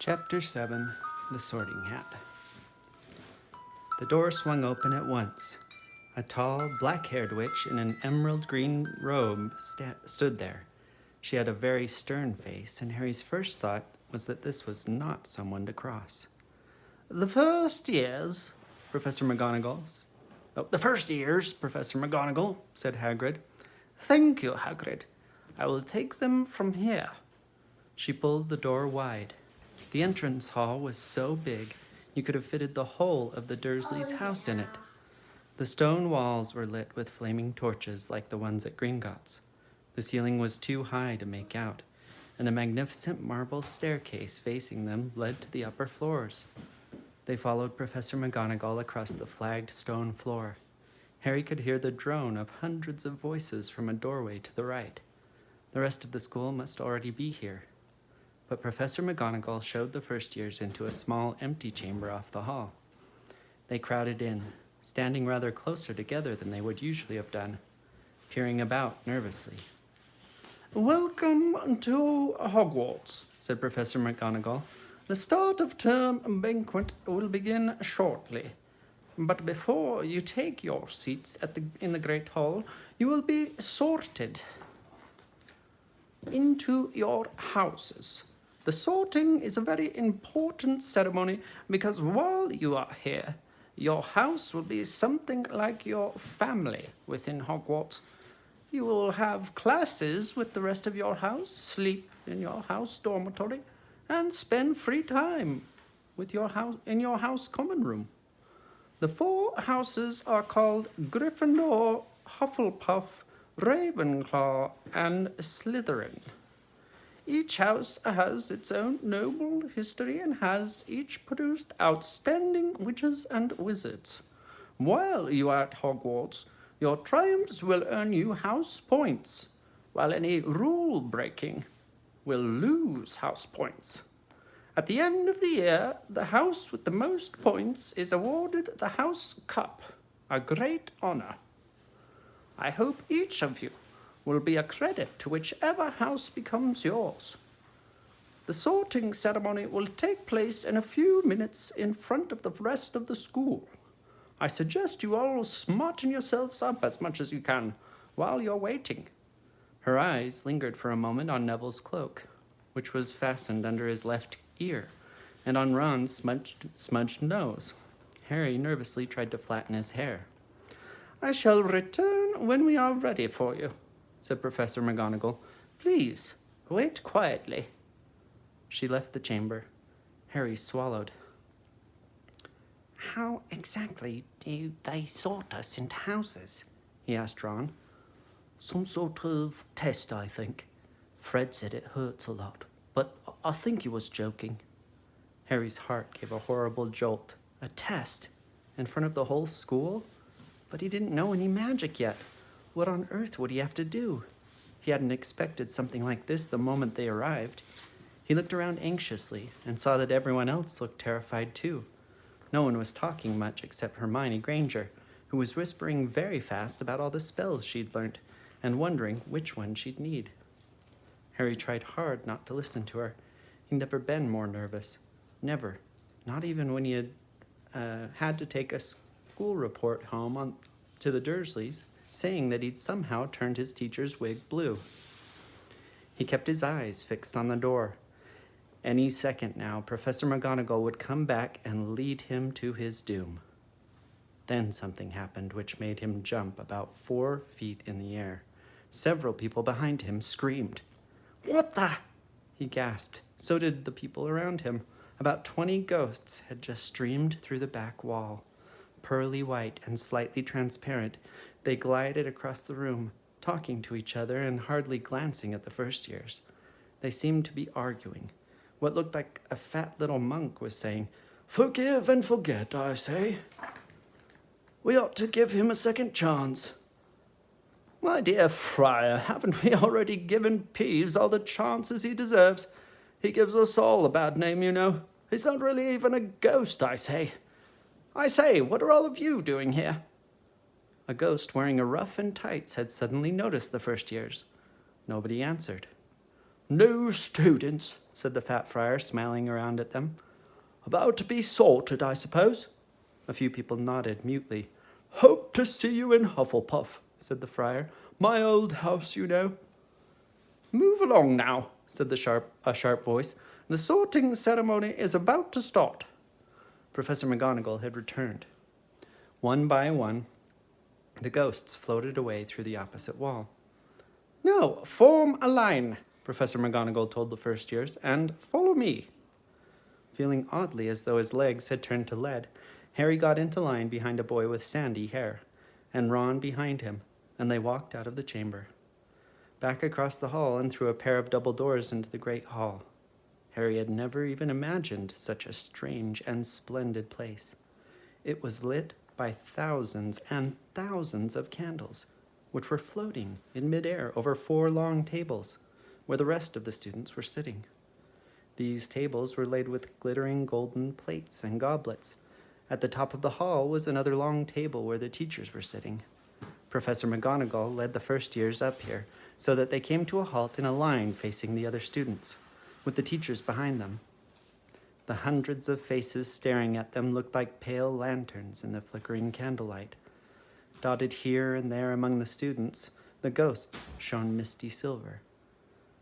Chapter 7, The Sorting Hat. The door swung open at once. A tall, black-haired witch in an emerald green robe stood there. She had a very stern face, and Harry's first thought was that this was not someone to cross. The first years, Professor McGonagall. The first years, Professor McGonagall, said Hagrid. Thank you, Hagrid. I will take them from here. She pulled the door wide. The entrance hall was so big you could have fitted the whole of the Dursleys' house in it. The stone walls were lit with flaming torches like the ones at Gringotts. The ceiling was too high to make out, and a magnificent marble staircase facing them led to the upper floors. They followed Professor McGonagall across the flagged stone floor. Harry could hear the drone of hundreds of voices from a doorway to the right. The rest of the school must already be here. But Professor McGonagall showed the first years into a small empty chamber off the hall. They crowded in, standing rather closer together than they would usually have done, peering about nervously. Welcome to Hogwarts, said Professor McGonagall. The start of term banquet will begin shortly. But before you take your seats in the Great Hall, you will be sorted into your houses. The sorting is a very important ceremony because while you are here, your house will be something like your family within Hogwarts. You will have classes with the rest of your house, sleep in your house dormitory, and spend free time with in your house common room. The 4 houses are called Gryffindor, Hufflepuff, Ravenclaw, and Slytherin. Each house has its own noble history and has each produced outstanding witches and wizards. While you are at Hogwarts, your triumphs will earn you house points, while any rule breaking will lose house points. At the end of the year, the house with the most points is awarded the House Cup, a great honor. I hope each of you will be a credit to whichever house becomes yours. The sorting ceremony will take place in a few minutes in front of the rest of the school. I suggest you all smarten yourselves up as much as you can while you're waiting. Her eyes lingered for a moment on Neville's cloak, which was fastened under his left ear, and on Ron's smudged nose. Harry nervously tried to flatten his hair. I shall return when we are ready for you, said Professor McGonagall. Please, wait quietly. She left the chamber. Harry swallowed. How exactly do they sort us into houses? He asked Ron. Some sort of test, I think. Fred said it hurts a lot, but I think he was joking. Harry's heart gave a horrible jolt. A test? In front of the whole school? But he didn't know any magic yet. What on earth would he have to do? He hadn't expected something like this the moment they arrived. He looked around anxiously and saw that everyone else looked terrified too. No one was talking much except Hermione Granger, who was whispering very fast about all the spells she'd learnt and wondering which one she'd need. Harry tried hard not to listen to her. He'd never been more nervous. Never. Not even when he had to take a school report home to the Dursleys, saying that he'd somehow turned his teacher's wig blue. He kept his eyes fixed on the door. Any second now, Professor McGonagall would come back and lead him to his doom. Then something happened which made him jump about 4 feet in the air. Several people behind him screamed. What the? He gasped. So did the people around him. About 20 ghosts had just streamed through the back wall. Pearly white and slightly transparent, they glided across the room, talking to each other and hardly glancing at the first years. They seemed to be arguing. What looked like a fat little monk was saying, "Forgive and forget, I say. We ought to give him a second chance." My dear Friar, haven't we already given Peeves all the chances he deserves? He gives us all a bad name, you know. He's not really even a ghost, I say. I say, what are all of you doing here? A ghost wearing a ruff and tights had suddenly noticed the first years. Nobody answered. New students, said the fat friar, smiling around at them. About to be sorted, I suppose? A few people nodded mutely. Hope to see you in Hufflepuff, said the friar. My old house, you know. Move along now, said a sharp voice. The sorting ceremony is about to start. Professor McGonagall had returned. One by one, the ghosts floated away through the opposite wall. Now, form a line, Professor McGonagall told the first years, and follow me. Feeling oddly as though his legs had turned to lead, Harry got into line behind a boy with sandy hair, and Ron behind him, and they walked out of the chamber. Back across the hall and through a pair of double doors into the great hall. Harry had never even imagined such a strange and splendid place. It was lit by thousands and thousands of candles, which were floating in midair over 4 long tables, where the rest of the students were sitting. These tables were laid with glittering golden plates and goblets. At the top of the hall was another long table where the teachers were sitting. Professor McGonagall led the first years up here, so that they came to a halt in a line facing the other students, with the teachers behind them. The hundreds of faces staring at them looked like pale lanterns in the flickering candlelight. Dotted here and there among the students, the ghosts shone misty silver.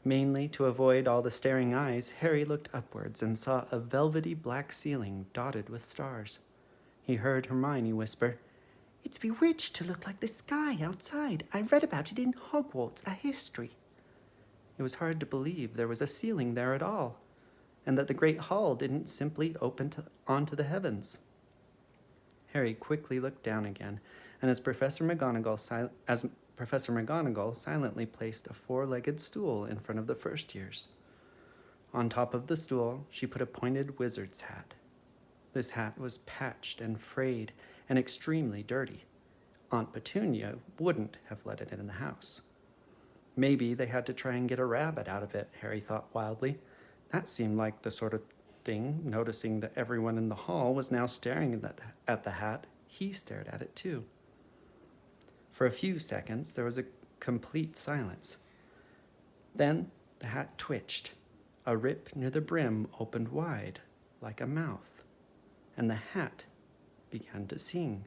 Mainly to avoid all the staring eyes, Harry looked upwards and saw a velvety black ceiling dotted with stars. He heard Hermione whisper, It's bewitched to look like the sky outside. I read about it in Hogwarts, a history. It was hard to believe there was a ceiling there at all, and that the great hall didn't simply open onto the heavens. Harry quickly looked down again, and as Professor McGonagall silently placed a 4-legged stool in front of the first years. On top of the stool, she put a pointed wizard's hat. This hat was patched and frayed and extremely dirty. Aunt Petunia wouldn't have let it in the house. Maybe they had to try and get a rabbit out of it, Harry thought wildly. That seemed like the sort of thing, noticing that everyone in the hall was now staring at the hat. He stared at it too. For a few seconds, there was a complete silence. Then the hat twitched. A rip near the brim opened wide, like a mouth, and the hat began to sing.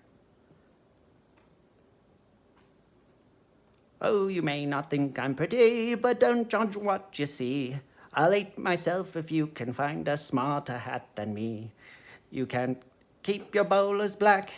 Oh, you may not think I'm pretty, but don't judge what you see. I'll eat myself if you can find a smarter hat than me. You can keep your bowlers black,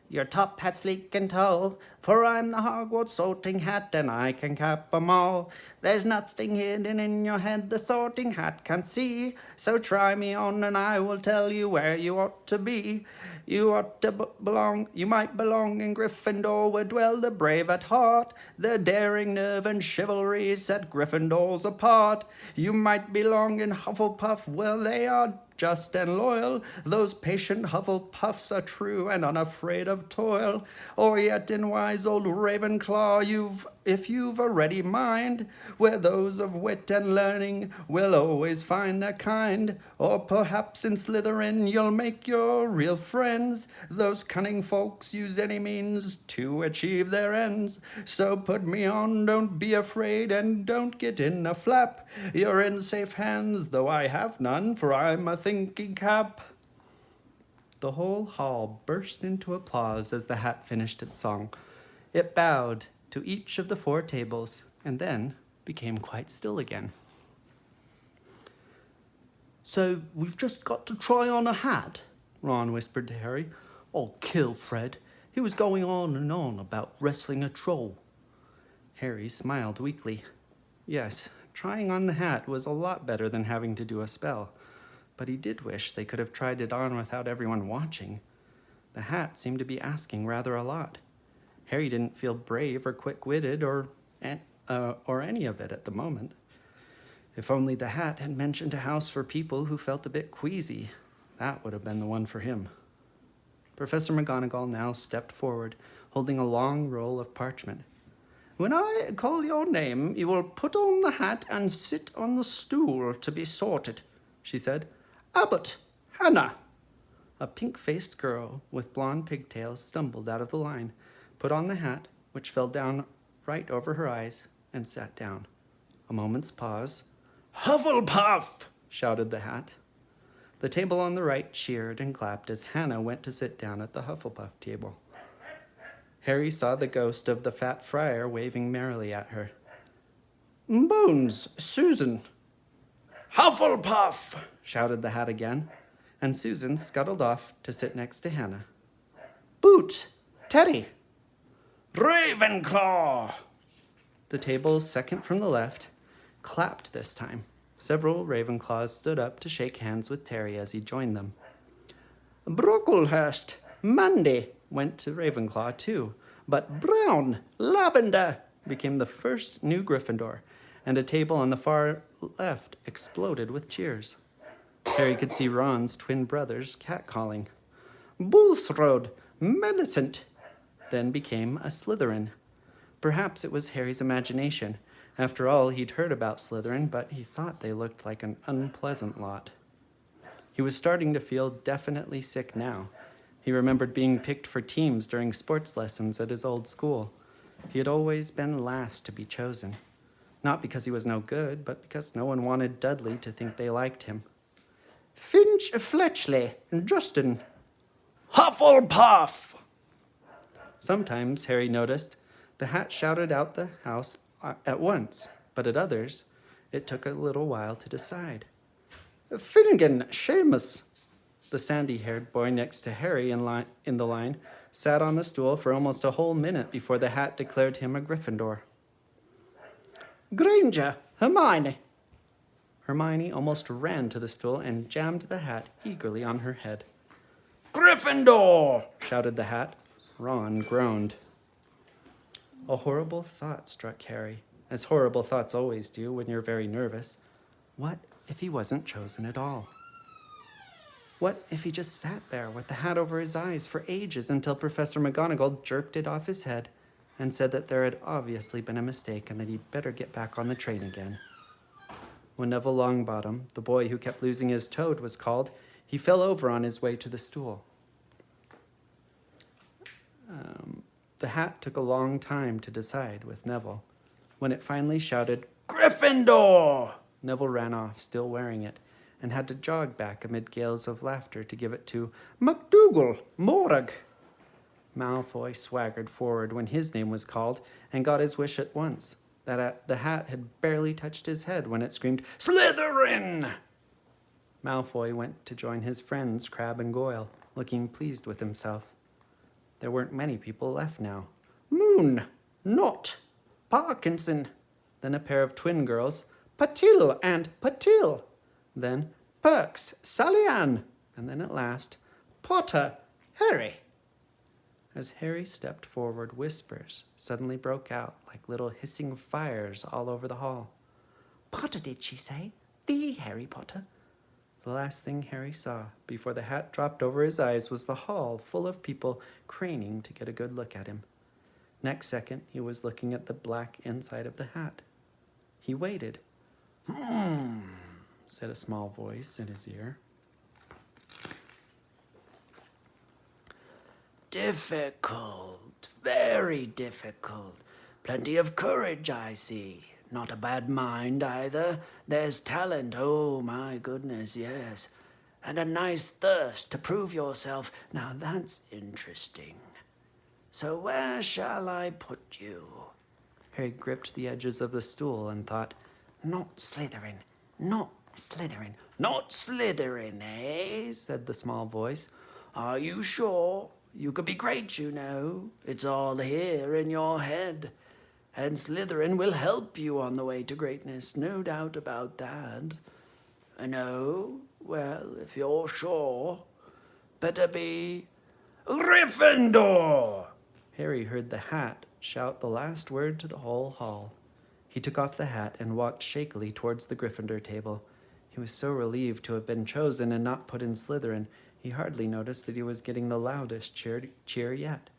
your top hat sleek and tall, for I'm the Hogwarts sorting hat and I can cap 'em all. There's nothing hidden in your head the sorting hat can't see, so try me on and I will tell you where you ought to be. You ought to you might belong in Gryffindor, where dwell the brave at heart. Their daring nerve and chivalry set Gryffindors apart. You might belong in Hufflepuff, where they are just and loyal. Those patient Hufflepuffs are true and unafraid of toil. Or yet in wise old Ravenclaw, if you've a ready mind, where those of wit and learning will always find their kind. Or perhaps in Slytherin you'll make your real friends. Those cunning folks use any means to achieve their ends. So put me on, don't be afraid, and don't get in a flap. You're in safe hands, though I have none, for I'm a thinking cap. The whole hall burst into applause as the hat finished its song. It bowed to each of the 4 tables and then became quite still again. So we've just got to try on a hat, Ron whispered to Harry. I'll kill Fred. He was going on and on about wrestling a troll. Harry smiled weakly. Yes, trying on the hat was a lot better than having to do a spell, but he did wish they could have tried it on without everyone watching. The hat seemed to be asking rather a lot. Harry didn't feel brave or quick-witted or any of it at the moment. If only the hat had mentioned a house for people who felt a bit queasy, that would have been the one for him. Professor McGonagall now stepped forward, holding a long roll of parchment. When I call your name, you will put on the hat and sit on the stool to be sorted, she said. Abbott, Hannah. A pink-faced girl with blonde pigtails stumbled out of the line, put on the hat, which fell down right over her eyes, and sat down. A moment's pause. Hufflepuff! shouted the hat. The table on the right cheered and clapped as Hannah went to sit down at the Hufflepuff table. Harry saw the ghost of the fat friar waving merrily at her. Bones, Susan, Hufflepuff! shouted the hat again, and Susan scuttled off to sit next to Hannah. Boots, Teddy. Ravenclaw! The table second from the left clapped this time. Several Ravenclaws stood up to shake hands with Terry as he joined them. Brocklehurst, Mandy, Went to Ravenclaw too, but Brown, Lavender. became the first new Gryffindor, and a table on the far left exploded with cheers. Harry could see Ron's twin brothers catcalling. Bulstrode, Millicent. Then became a Slytherin. Perhaps it was Harry's imagination. After all, he'd heard about Slytherin, but he thought they looked like an unpleasant lot. He was starting to feel definitely sick now. He remembered being picked for teams during sports lessons at his old school. He had always been last to be chosen. Not because he was no good, but because no one wanted Dudley to think they liked him. Finch, Fletchley, Justin. Hufflepuff! Sometimes, Harry noticed, the hat shouted out the house at once, but at others, it took a little while to decide. Finnegan, Seamus. The sandy-haired boy next to Harry in the line sat on the stool for almost a whole minute before the hat declared him a Gryffindor. Granger, Hermione. Hermione almost ran to the stool and jammed the hat eagerly on her head. Gryffindor! Shouted the hat. Ron groaned. A horrible thought struck Harry, as horrible thoughts always do when you're very nervous. What if he wasn't chosen at all? What if he just sat there with the hat over his eyes for ages until Professor McGonagall jerked it off his head and said that there had obviously been a mistake and that he'd better get back on the train again? When Neville Longbottom, the boy who kept losing his toad, was called, he fell over on his way to the stool. The hat took a long time to decide with Neville. When it finally shouted, Gryffindor! Neville ran off, still wearing it, and had to jog back amid gales of laughter to give it to McDougal, Morag. Malfoy swaggered forward when his name was called and got his wish at once. The hat had barely touched his head when it screamed, Slytherin! Malfoy went to join his friends Crabbe and Goyle, looking pleased with himself. There weren't many people left now. Moon, Not, Parkinson. Then a pair of twin girls, Patil and Patil. then, Perks, Sally Ann. and then at last, Potter, Harry. as Harry stepped forward, whispers suddenly broke out like little hissing fires all over the hall. Potter, did she say? The Harry Potter? The last thing Harry saw before the hat dropped over his eyes was the hall full of people craning to get a good look at him. Next second, he was looking at the black inside of the hat. He waited. Said a small voice in his ear. Difficult, very difficult. Plenty of courage, I see. Not a bad mind either. There's talent, oh my goodness, yes. And a nice thirst to prove yourself. Now that's interesting. So where shall I put you? Harry gripped the edges of the stool and thought, Not Slytherin, not Slytherin. Not Slytherin, eh? Said the small voice. Are you sure? You could be great, you know. It's all here in your head. And Slytherin will help you on the way to greatness, no doubt about that. No? Well, if you're sure, better be Gryffindor! Harry heard the hat shout the last word to the whole hall. He took off the hat and walked shakily towards the Gryffindor table. He was so relieved to have been chosen and not put in Slytherin, he hardly noticed that he was getting the loudest cheer yet.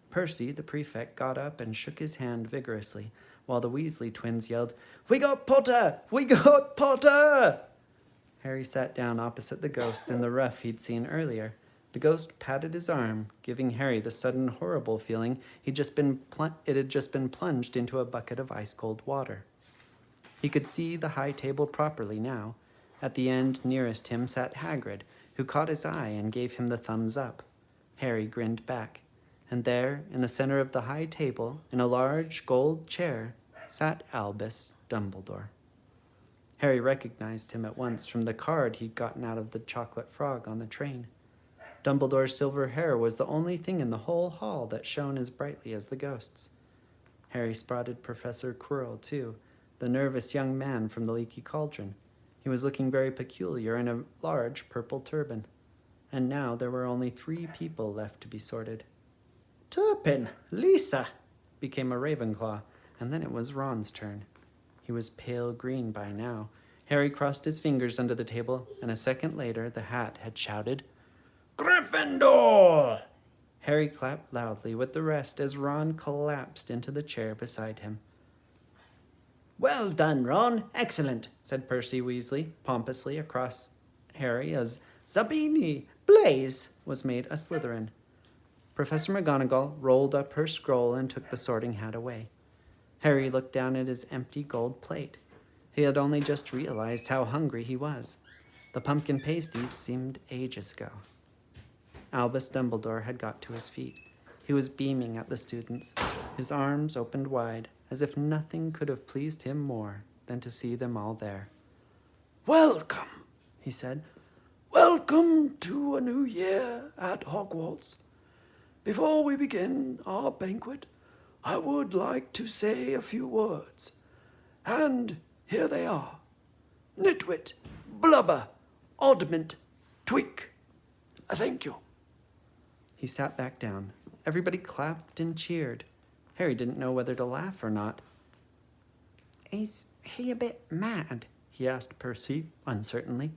Percy, the prefect, got up and shook his hand vigorously, while the Weasley twins yelled, "We got Potter! We got Potter!" Harry sat down opposite the ghost in the rough he'd seen earlier. The ghost patted his arm, giving Harry the sudden horrible feeling it had just been plunged into a bucket of ice-cold water. He could see the high table properly now. At the end nearest him sat Hagrid, who caught his eye and gave him the thumbs up. Harry grinned back, and there, in the center of the high table, in a large gold chair, sat Albus Dumbledore. Harry recognized him at once from the card he'd gotten out of the chocolate frog on the train. Dumbledore's silver hair was the only thing in the whole hall that shone as brightly as the ghosts. Harry spotted Professor Quirrell, too, the nervous young man from the Leaky Cauldron. He was looking very peculiar in a large purple turban. And now there were only 3 people left to be sorted. Turpin, Lisa. Became a Ravenclaw, and then it was Ron's turn. He was pale green by now. Harry crossed his fingers under the table, and a second later the hat had shouted, Gryffindor! Harry clapped loudly with the rest as Ron collapsed into the chair beside him. Well done, Ron. Excellent. Said Percy Weasley pompously across Harry as Zabini, Blaze. was made a Slytherin. Professor McGonagall rolled up her scroll and took the sorting hat away. Harry looked down at his empty gold plate. He had only just realized how hungry he was. The pumpkin pasties seemed ages ago. Albus Dumbledore had got to his feet. He was beaming at the students, his arms opened wide, as if nothing could have pleased him more than to see them all there. Welcome, he said. Welcome to a new year at Hogwarts. Before we begin our banquet, I would like to say a few words. And here they are. Nitwit, Blubber, Oddment, Tweak. Thank you. He sat back down. Everybody clapped and cheered. Harry didn't know whether to laugh or not. Is he a bit mad? He asked Percy uncertainly.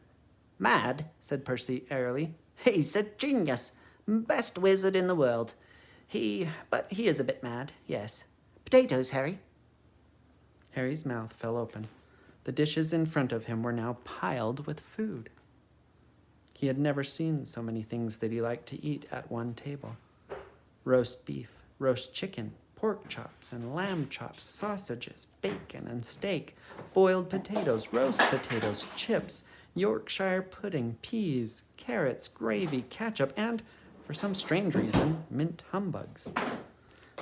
Mad? Said Percy airily. He's a genius. Best wizard in the world. But he is a bit mad, yes. Potatoes, Harry. Harry's mouth fell open. The dishes in front of him were now piled with food. He had never seen so many things that he liked to eat at one table. Roast beef, roast chicken, pork chops and lamb chops, sausages, bacon and steak, boiled potatoes, roast potatoes, chips, Yorkshire pudding, peas, carrots, gravy, ketchup, and, for some strange reason, mint humbugs.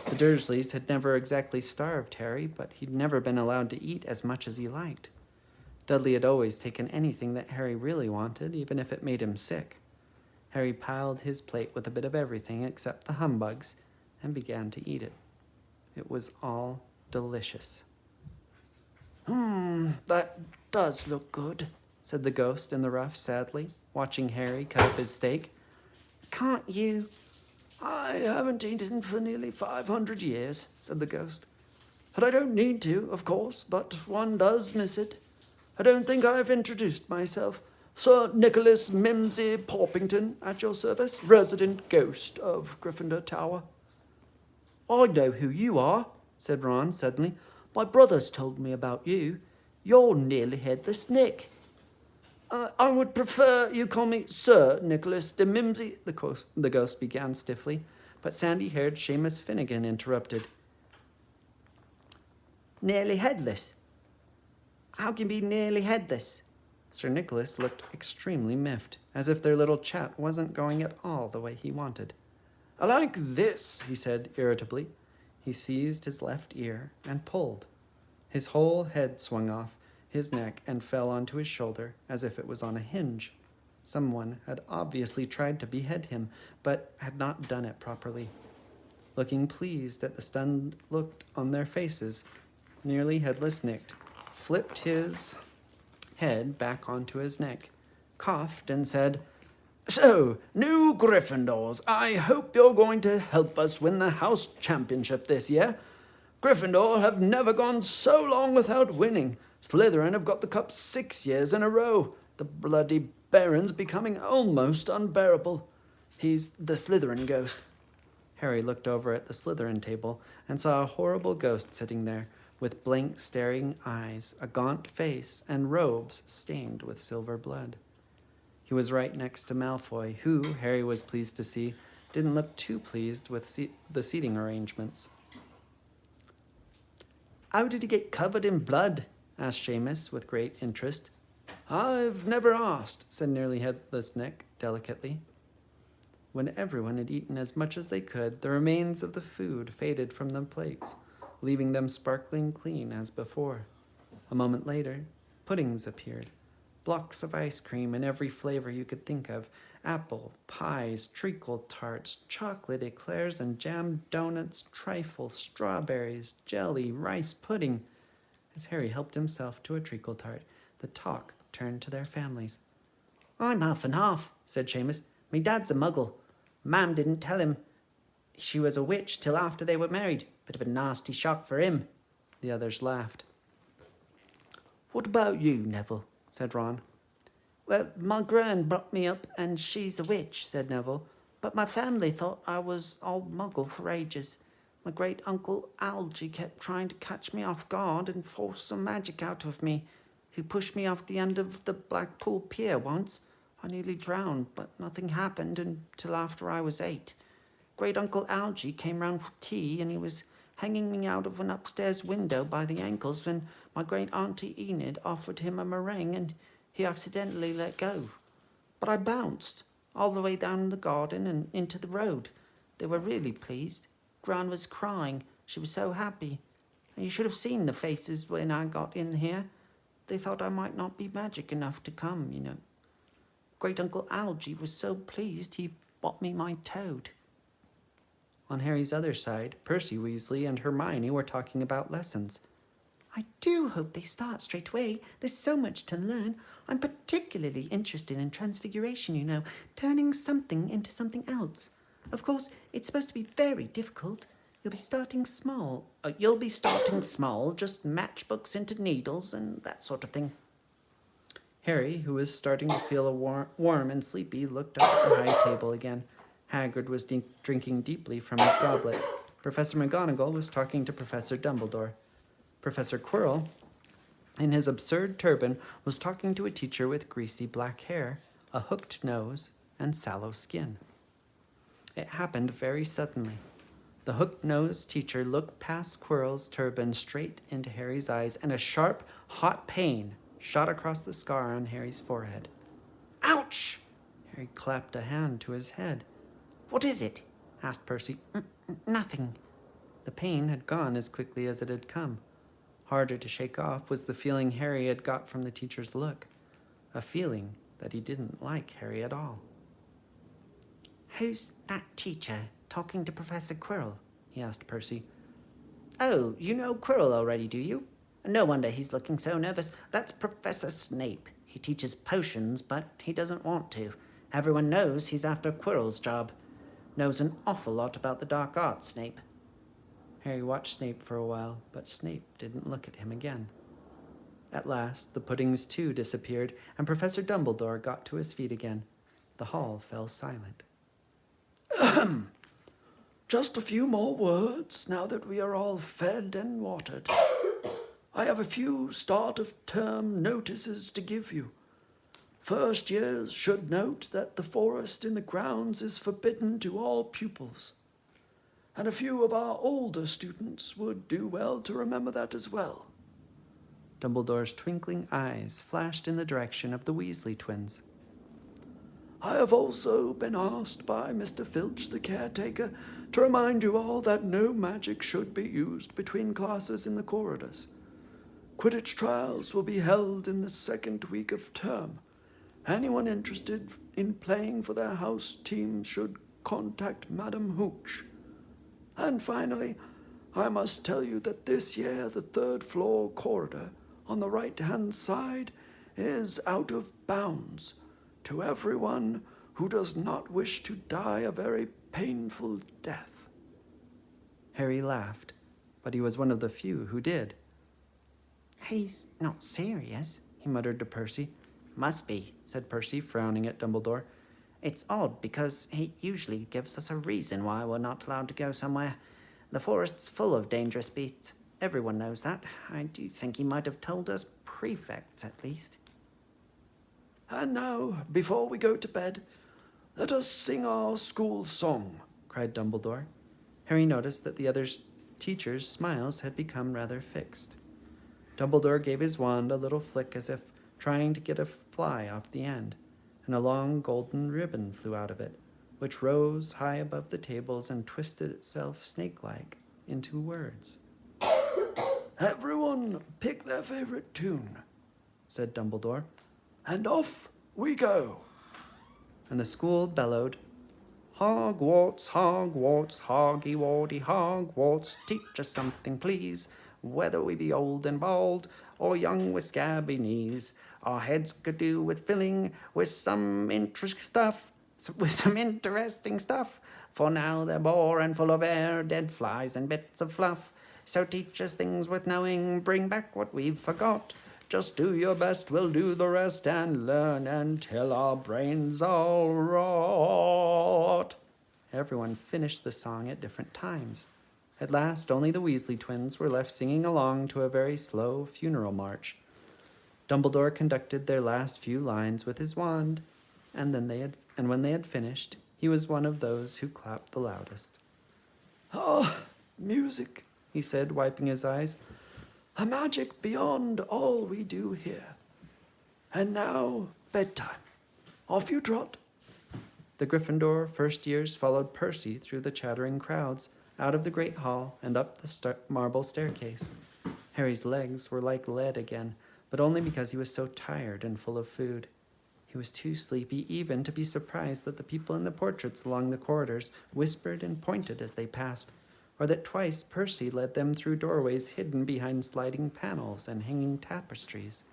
The Dursleys had never exactly starved Harry, but he'd never been allowed to eat as much as he liked. Dudley had always taken anything that Harry really wanted, even if it made him sick. Harry piled his plate with a bit of everything except the humbugs and began to eat it. It was all delicious. That does look good, said the ghost in the ruff sadly, watching Harry cut up his steak. Can't you? I haven't eaten for nearly 500 years, said the ghost. And I don't need to, of course, but one does miss it. I don't think I've introduced myself. Sir Nicholas Mimsy Porpington, at your service, resident ghost of Gryffindor Tower. I know who you are, said Ron suddenly. My brother's told me about you. You're nearly headless Nick. I would prefer you call me Sir Nicholas de Mimsy, The ghost began stiffly, but sandy-haired Seamus Finnegan interrupted. Nearly headless? How can you be nearly headless? Sir Nicholas looked extremely miffed, as if their little chat wasn't going at all the way he wanted. I like this, he said irritably. He seized his left ear and pulled. His whole head swung off his neck and fell onto his shoulder as if it was on a hinge. Someone had obviously tried to behead him, but had not done it properly. Looking pleased at the stunned look on their faces, nearly headless Nick flipped his head back onto his neck, coughed, and said, So, new Gryffindors, I hope you're going to help us win the house championship this year. Gryffindor have never gone so long without winning. Slytherin have got the cup 6 years in a row. The bloody Baron's becoming almost unbearable. He's the Slytherin ghost. Harry looked over at the Slytherin table and saw a horrible ghost sitting there, with blank staring eyes, a gaunt face, and robes stained with silver blood. He was right next to Malfoy, who, Harry was pleased to see, didn't look too pleased with the seating arrangements. How did he get covered in blood? asked Seamus with great interest. I've never asked, said Nearly Headless Nick delicately. When everyone had eaten as much as they could, the remains of the food faded from the plates, leaving them sparkling clean as before. A moment later, puddings appeared. Blocks of ice cream in every flavor you could think of. Apple, pies, treacle tarts, chocolate eclairs, and jam donuts, trifle, strawberries, jelly, rice pudding. As Harry helped himself to a treacle tart, the talk turned to their families. I'm half and half, said Seamus. Me dad's a muggle. Mam didn't tell him she was a witch till after they were married. Bit of a nasty shock for him. The others laughed. What about you, Neville? Said Ron. Well, my gran brought me up and she's a witch, said Neville. But my family thought I was all muggle for ages. My great-uncle Algy kept trying to catch me off guard and force some magic out of me. He pushed me off the end of the Blackpool Pier once. I nearly drowned, but nothing happened until after I was 8. Great-uncle Algy came round for tea and he was hanging me out of an upstairs window by the ankles when my great-auntie Enid offered him a meringue and he accidentally let go. But I bounced all the way down the garden and into the road. They were really pleased. Gran was crying. She was so happy. And you should have seen the faces when I got in here. They thought I might not be magic enough to come, you know. Great-uncle Algy was so pleased he bought me my toad. On Harry's other side, Percy Weasley and Hermione were talking about lessons. I do hope they start straight away. There's so much to learn. I'm particularly interested in transfiguration, you know, turning something into something else. Of course, it's supposed to be very difficult. You'll be starting small. Just matchbooks into needles and that sort of thing. Harry, who was starting to feel warm and sleepy, looked up at the high table again. Hagrid was drinking deeply from his goblet. Professor McGonagall was talking to Professor Dumbledore. Professor Quirrell, in his absurd turban, was talking to a teacher with greasy black hair, a hooked nose, and sallow skin. It happened very suddenly. The hooked-nosed teacher looked past Quirrell's turban straight into Harry's eyes, and a sharp, hot pain shot across the scar on Harry's forehead. Ouch! Harry clapped a hand to his head. What is it? Asked Percy. Nothing. The pain had gone as quickly as it had come. Harder to shake off was the feeling Harry had got from the teacher's look. A feeling that he didn't like Harry at all. Who's that teacher talking to Professor Quirrell? He asked Percy. Oh, you know Quirrell already, do you? No wonder he's looking so nervous. That's Professor Snape. He teaches potions, but he doesn't want to. Everyone knows he's after Quirrell's job. Knows an awful lot about the dark arts, Snape. Harry watched Snape for a while, but Snape didn't look at him again. At last, the puddings too disappeared, and Professor Dumbledore got to his feet again. The hall fell silent. Just a few more words now that we are all fed and watered. I have a few start-of-term notices to give you. First years should note that the forest in the grounds is forbidden to all pupils. And a few of our older students would do well to remember that as well. Dumbledore's twinkling eyes flashed in the direction of the Weasley twins. I have also been asked by Mr. Filch, the caretaker, to remind you all that no magic should be used between classes in the corridors. Quidditch trials will be held in the second week of term. Anyone interested in playing for their house team should contact Madam Hooch. And finally, I must tell you that this year the third floor corridor on the right-hand side is out of bounds to everyone who does not wish to die a very painful death. Harry laughed, but he was one of the few who did. He's not serious, He muttered to Percy. Must be, Said Percy, frowning at Dumbledore. It's odd because he usually gives us a reason why we're not allowed to go somewhere. The forest's full of dangerous beasts. Everyone knows that. I do think he might have told us prefects, at least. And now, before we go to bed, let us sing our school song, cried Dumbledore. Harry noticed that the other teachers' smiles had become rather fixed. Dumbledore gave his wand a little flick as if trying to get a fly off the end, and a long golden ribbon flew out of it, which rose high above the tables and twisted itself snake-like into words. "Everyone pick their favorite tune," said Dumbledore, "and off we go." and the school bellowed, Hogwarts, Hogwarts, Hoggy-Warty, Hogwarts, teach us something, please. Whether we be old and bald, or young with scabby knees, our heads could do with filling with some interesting stuff. For now they're bare and full of air, dead flies and bits of fluff. So teach us things worth knowing, bring back what we've forgot. Just do your best, we'll do the rest, and learn until our brains all rot. Everyone finished the song at different times. At last, only the Weasley twins were left singing along to a very slow funeral march. Dumbledore conducted their last few lines with his wand, and when they had finished, he was one of those who clapped the loudest. "Ah, music," he said, wiping his eyes. "A magic beyond all we do here. And now, bedtime. Off you trot." The Gryffindor first years followed Percy through the chattering crowds, out of the great hall, and up the marble staircase. Harry's legs were like lead again, but only because he was so tired and full of food. He was too sleepy even to be surprised that the people in the portraits along the corridors whispered and pointed as they passed, or that twice Percy led them through doorways hidden behind sliding panels and hanging tapestries.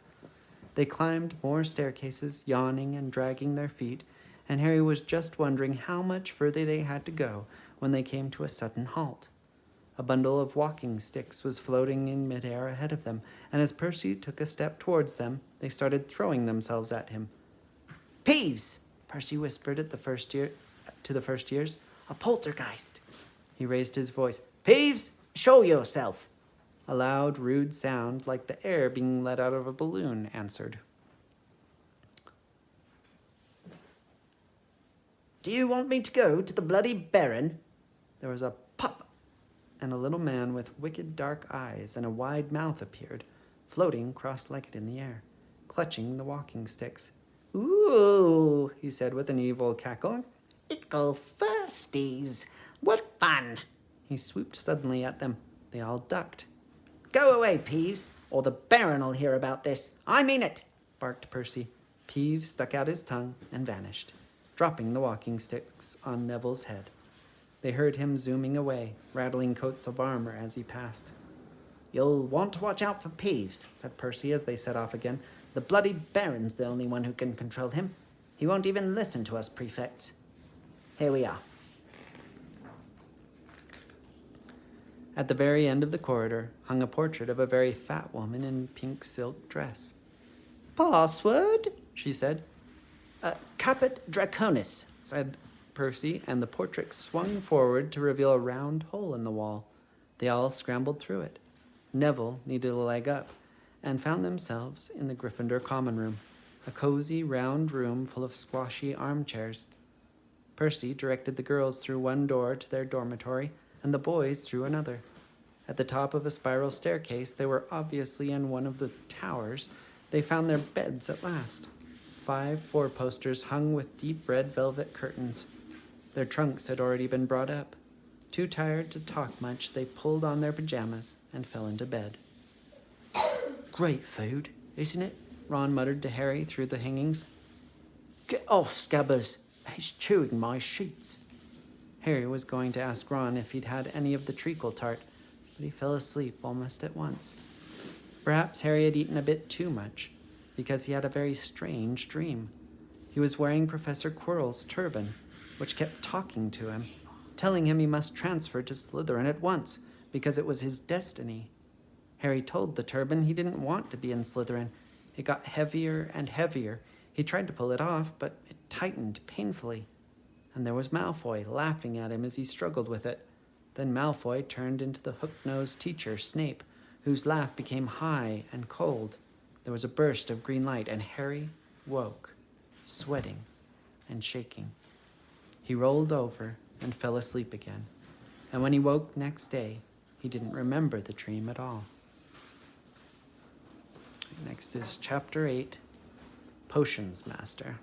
They climbed more staircases, yawning and dragging their feet, and Harry was just wondering how much further they had to go when they came to a sudden halt. A bundle of walking sticks was floating in midair ahead of them, and as Percy took a step towards them, they started throwing themselves at him. Peeves, Percy whispered to the first years. A poltergeist. He raised his voice. Peeves, show yourself. A loud, rude sound, like the air being let out of a balloon, answered. Do you want me to go to the bloody Baron? There was a pop, and a little man with wicked dark eyes and a wide mouth appeared, floating cross-legged in the air, clutching the walking sticks. Ooh, he said with an evil cackle. Ickle firsties. What fun. He swooped suddenly at them. They all ducked. Go away, Peeves, or the Baron'll hear about this. I mean it, barked Percy. Peeves stuck out his tongue and vanished, dropping the walking sticks on Neville's head. They heard him zooming away, rattling coats of armor as he passed. You'll want to watch out for Peeves, said Percy as they set off again. The bloody Baron's the only one who can control him. He won't even listen to us prefects. Here we are. At the very end of the corridor hung a portrait of a very fat woman in pink silk dress. Password? She said. Caput Draconis, said Percy, and the portrait swung forward to reveal a round hole in the wall. They all scrambled through it. Neville needed a leg up, and found themselves in the Gryffindor common room, a cozy, round room full of squashy armchairs. Percy directed the girls through one door to their dormitory, and the boys through another. At the top of a spiral staircase, they were obviously in one of the towers. They found their beds at last. 5 four-posters hung with deep red velvet curtains. Their trunks had already been brought up. Too tired to talk much, they pulled on their pajamas and fell into bed. Great food, isn't it? Ron muttered to Harry through the hangings. Get off, Scabbers. He's chewing my sheets. Harry was going to ask Ron if he'd had any of the treacle tart, but he fell asleep almost at once. Perhaps Harry had eaten a bit too much, because he had a very strange dream. He was wearing Professor Quirrell's turban, which kept talking to him, telling him he must transfer to Slytherin at once, because it was his destiny. Harry told the turban he didn't want to be in Slytherin. It got heavier and heavier. He tried to pull it off, but it tightened painfully. And there was Malfoy laughing at him as he struggled with it. Then Malfoy turned into the hook-nosed teacher, Snape, whose laugh became high and cold. There was a burst of green light, and Harry woke, sweating and shaking. He rolled over and fell asleep again. And when he woke next day, he didn't remember the dream at all. Next is Chapter 8, Potions Master.